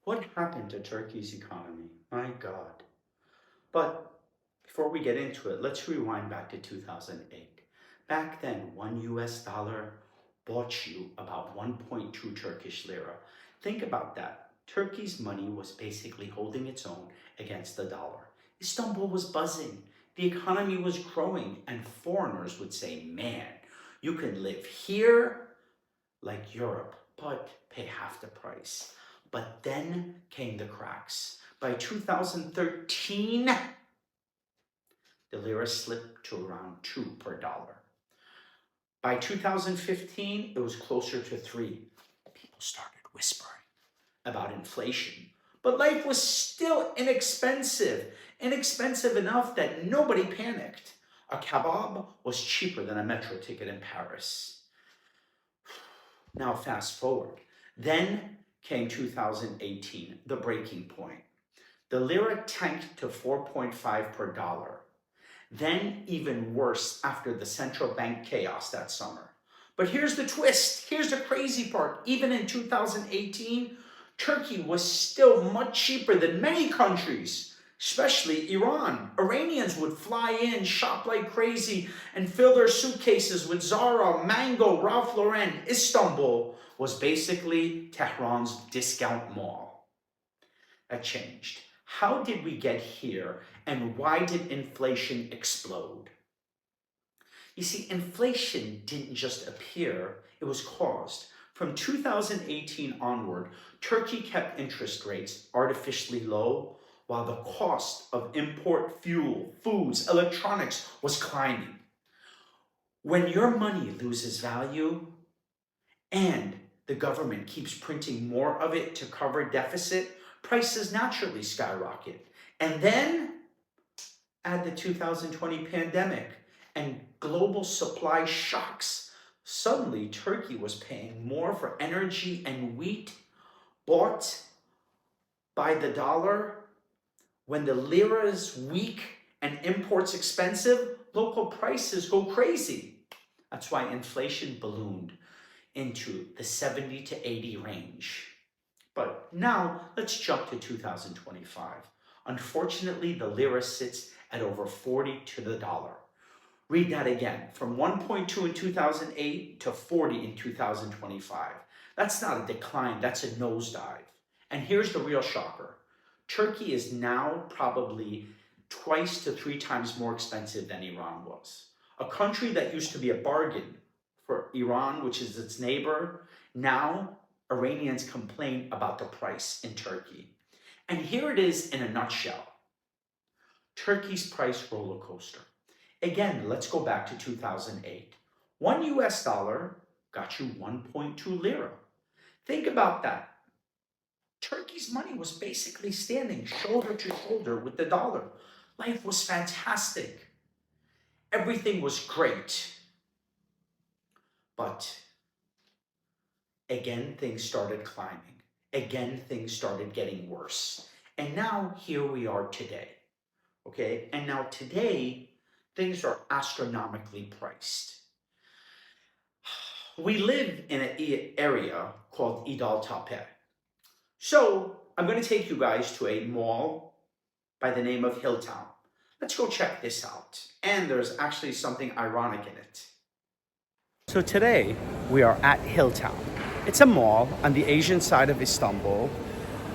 What happened to Turkey's economy? My God. But before we get into it, let's rewind back to 2008. Back then, one US dollar bought you about 1.2 Turkish lira. Think about that. Turkey's money was basically holding its own against the dollar. Istanbul was buzzing. The economy was growing, and foreigners would say, man, you can live here like Europe, but pay half the price. But then came the cracks. By 2013, the lira slipped to around 2 per dollar. By 2015, it was closer to 3. People started whispering about inflation, but life was still inexpensive. Inexpensive enough that nobody panicked. A kebab was cheaper than a metro ticket in Paris. Now fast forward. Then came 2018, the breaking point. The lira tanked to 4.5 per dollar. Then even worse after the central bank chaos that summer. But here's the twist. Here's the crazy part. Even in 2018, Turkey was still much cheaper than many countries, especially Iran. Iranians would fly in, shop like crazy, and fill their suitcases with Zara, Mango, Ralph Lauren. Istanbul was basically Tehran's discount mall. That changed. How did we get here, and why did inflation explode? You see, inflation didn't just appear, it was caused. From 2018 onward, Turkey kept interest rates artificially low, while the cost of import fuel, foods, electronics was climbing. When your money loses value and the government keeps printing more of it to cover deficit, prices naturally skyrocket. And then add the 2020 pandemic and global supply shocks. Suddenly, Turkey was paying more for energy and wheat bought by the dollar. When the lira is weak and imports expensive, local prices go crazy. That's why inflation ballooned into the 70 to 80 range. But now let's jump to 2025. Unfortunately, the lira sits at over 40 to the dollar. Read that again, from 1.2 in 2008 to 40 in 2025. That's not a decline, that's a nosedive. And here's the real shocker. Turkey is now probably twice to 3 times more expensive than Iran was. A country that used to be a bargain for Iran, which is its neighbor, now Iranians complain about the price in Turkey. And here it is in a nutshell. Turkey's price roller coaster. Again, let's go back to 2008. 1 US dollar got you 1.2 lira. Think about that. Turkey's money was basically standing shoulder to shoulder with the dollar. Life was fantastic. Everything was great. But again, things started climbing. Again, things started getting worse. And now here we are today. Okay? And now today, things are astronomically priced. We live in an area called Idaltepe. So I'm going to take you guys to a mall by the name of Hilltown. Let's go check this out. And there's actually something ironic in it. So today we are at Hilltown. It's a mall on the Asian side of Istanbul,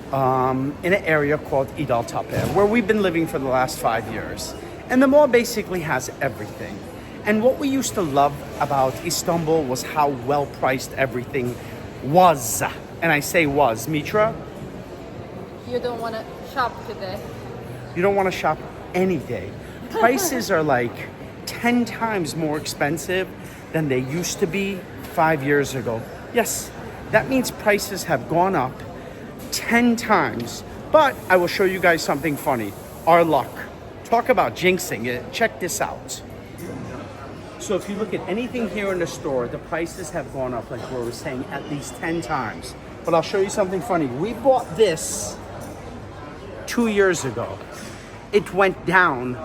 in an area called Idaltepe, where we've been living for the last 5 years. And the mall basically has everything. And what we used to love about Istanbul was how well priced everything was. And I say was. Mitra? You don't want to shop today. You don't want to shop any day. Prices are like 10 times more expensive than they used to be 5 years ago. Yes, that means prices have gone up 10 times. But I will show you guys something funny. Our luck. Talk about jinxing it. Check this out. So if you look at anything here in the store, the prices have gone up, like we were saying, at least 10 times. But I'll show you something funny. We bought this 2 years ago. It went down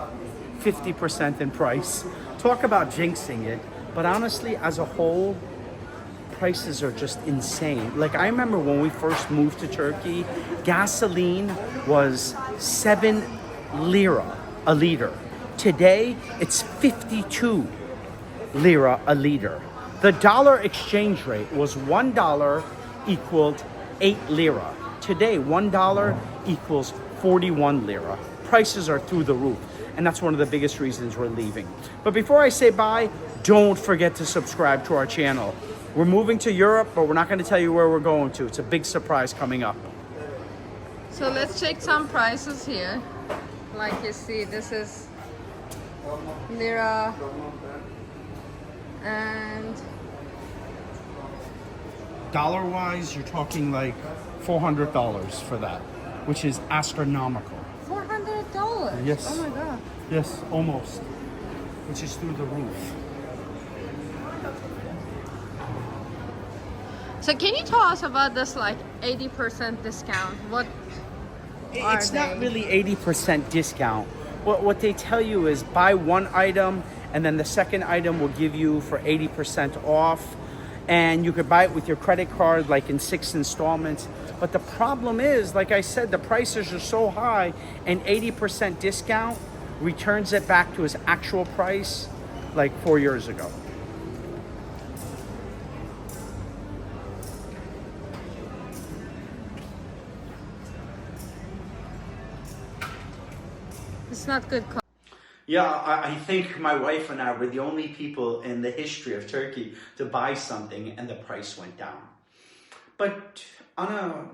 50% in price. Talk about jinxing it. But honestly, as a whole, prices are just insane. Like, I remember when we first moved to Turkey, gasoline was 7 lira a liter. Today, it's 52 lira a liter. The dollar exchange rate was $1 equaled 8 lira. Today, $1 equals 41 lira. Prices are through the roof, and that's one of the biggest reasons we're leaving. But before I say bye, don't forget to subscribe to our channel. We're moving to Europe, but we're not going to tell you where we're going to. It's a big surprise coming up. So let's check some prices here. Like you see, this is Lira and Dollar-wise, you're talking like $400 for that, which is astronomical. $400. Yes. Oh my god. Yes, almost. Which is through the roof. So can you tell us about this like 80% discount? What It's not really 80% discount. What they tell you is buy one item and then the second item will give you for 80% off. And you could buy it with your credit card like in 6 installments. But the problem is, like I said, the prices are so high, and 80% discount returns it back to its actual price like 4 years ago. It's not good. Yeah, I think my wife and I were the only people in the history of Turkey to buy something and the price went down. But on a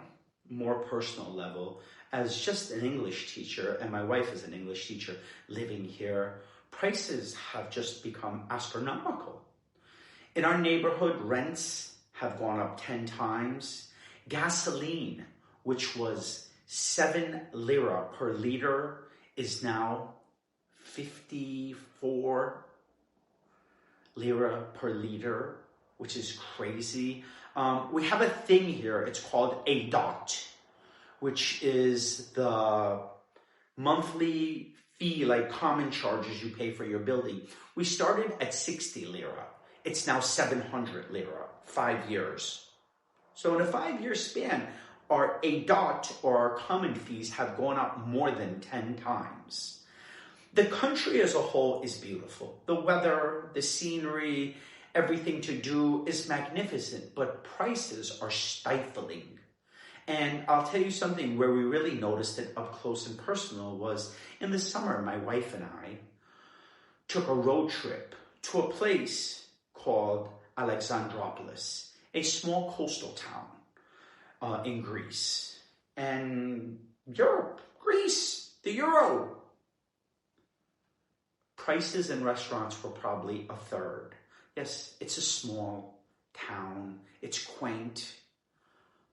more personal level, as just an English teacher, and my wife is an English teacher living here, prices have just become astronomical. In our neighborhood, rents have gone up 10 times. Gasoline, which was 7 lira per liter, is now 54 lira per liter, which is crazy. We have a thing here, it's called a dot, which is the monthly fee, like common charges you pay for your building. We started at 60 lira. It's now 700 lira, 5 years. So in a 5-year span, our a dot or our common fees have gone up more than 10 times. The country as a whole is beautiful. The weather, the scenery, everything to do is magnificent, but prices are stifling. And I'll tell you something where we really noticed it up close and personal was in the summer, my wife and I took a road trip to a place called Alexandropolis, a small coastal town in Greece. And Europe, Greece, the euro. Prices in restaurants were probably a third. Yes, it's a small town, it's quaint,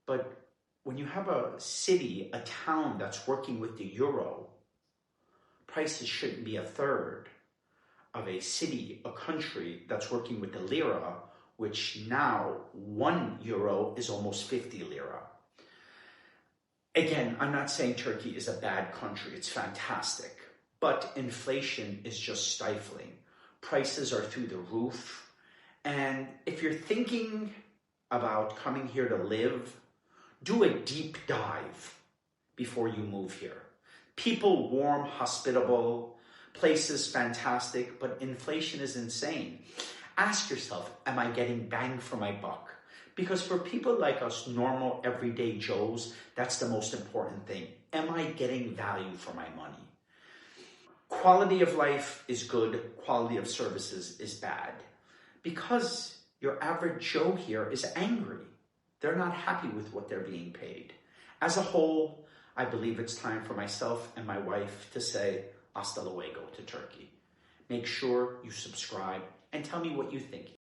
but when you have a city, a town that's working with the euro, prices shouldn't be a third of a city, a country that's working with the lira, which now 1 euro is almost 50 lira. Again, I'm not saying Turkey is a bad country, it's fantastic. But inflation is just stifling. Prices are through the roof. And if you're thinking about coming here to live, do a deep dive before you move here. People warm, hospitable, places fantastic, but inflation is insane. Ask yourself, am I getting bang for my buck? Because for people like us, normal, everyday Joes, that's the most important thing. Am I getting value for my money? Quality of life is good, quality of services is bad. Because your average Joe here is angry. They're not happy with what they're being paid. As a whole, I believe it's time for myself and my wife to say hasta luego to Turkey. Make sure you subscribe and tell me what you think.